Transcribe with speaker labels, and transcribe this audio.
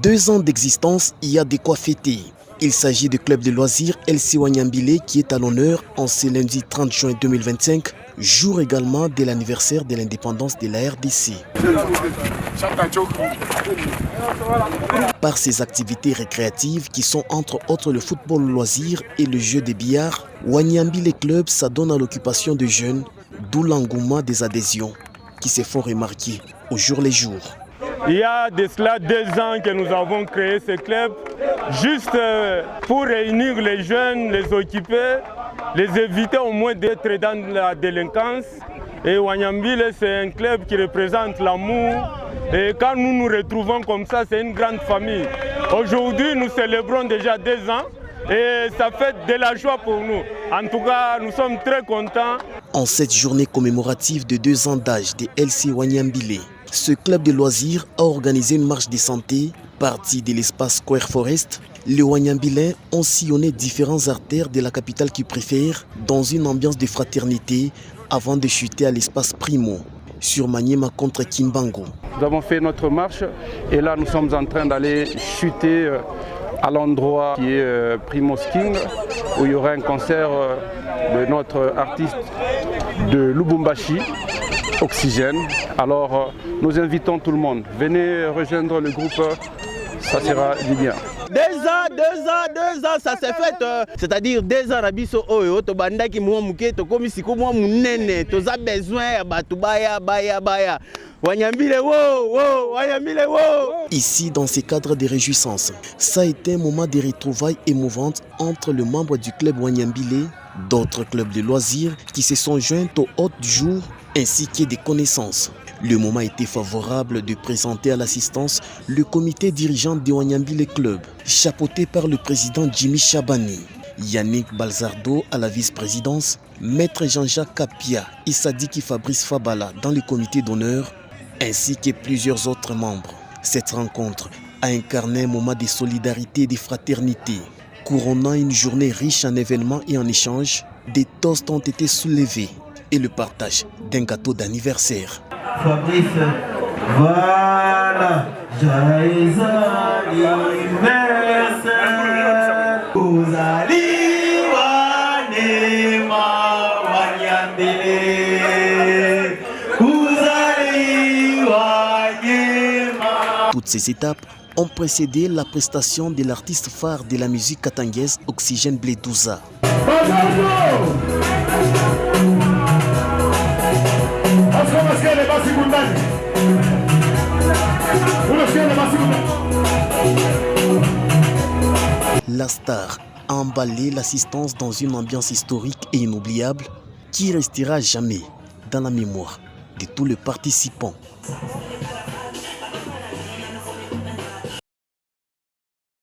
Speaker 1: 2 ans d'existence, il y a de quoi fêter. Il s'agit du club de loisirs LC Wanyambile qui est à l'honneur en ce lundi 30 juin 2025, jour également de l'anniversaire de l'indépendance de la RDC. Par ses activités récréatives qui sont entre autres le football loisir et le jeu de billard, Wanyambile Club s'adonne à l'occupation de jeunes, d'où l'engouement des adhésions qui se font remarquer au jour le jour.
Speaker 2: Il y a de cela 2 ans que nous avons créé ce club, juste pour réunir les jeunes, les occuper, les éviter au moins d'être dans la délinquance. Et Wanyambile, c'est un club qui représente l'amour. Et quand nous nous retrouvons comme ça, c'est une grande famille. Aujourd'hui, nous célébrons déjà 2 ans et ça fait de la joie pour nous. En tout cas, nous sommes très contents.
Speaker 1: En cette journée commémorative de 2 ans d'âge de LC Wanyambile, ce club de loisirs a organisé une marche de santé, partie de l'espace Square Forest. Les Wanyambilais ont sillonné différentes artères de la capitale qu'ils préfèrent dans une ambiance de fraternité avant de chuter à l'espace Primo, sur Maniema contre Kimbangu.
Speaker 3: Nous avons fait notre marche et là nous sommes en train d'aller chuter à l'endroit qui est Primo's King, où il y aura un concert de notre artiste de Lubumbashi, Oxygène. Alors nous invitons tout le monde, venez rejoindre le groupe, ça sera du bien.
Speaker 4: 2 ans, ça s'est fait. C'est-à-dire 2 ans, Rabiso Oyo, Tobandaki Mouamouké, Tokomisiko Mouamounene, Toza besoin, Batubaya, Baya. Wanyambile, wow, Wanyambile, wow.
Speaker 1: Ici, dans ces cadres de réjouissance, ça a été un moment de retrouvailles émouvantes entre les membres du club Wanyambile, d'autres clubs de loisirs qui se sont joints au hôte du jour, ainsi que des connaissances. Le moment était favorable de présenter à l'assistance le comité dirigeant de Wanyambile Club, chapeauté par le président Jimmy Chabani, Yannick Balzardo à la vice-présidence, Maître Jean-Jacques Kapia et Sadiki Fabrice Fabala dans le comité d'honneur, ainsi que plusieurs autres membres. Cette rencontre a incarné un moment de solidarité et de fraternité. Couronnant une journée riche en événements et en échanges, des toasts ont été soulevés et le partage d'un gâteau d'anniversaire.
Speaker 5: Fabrice, voilà, joyeux anniversaire, Ouzali Wanema Wanyambile, Ouzali Wanyema.
Speaker 1: Toutes ces étapes ont précédé la prestation de l'artiste phare de la musique katangaise Oxygène Bledouza. La star a emballé l'assistance dans une ambiance historique et inoubliable qui restera jamais dans la mémoire de tous les participants.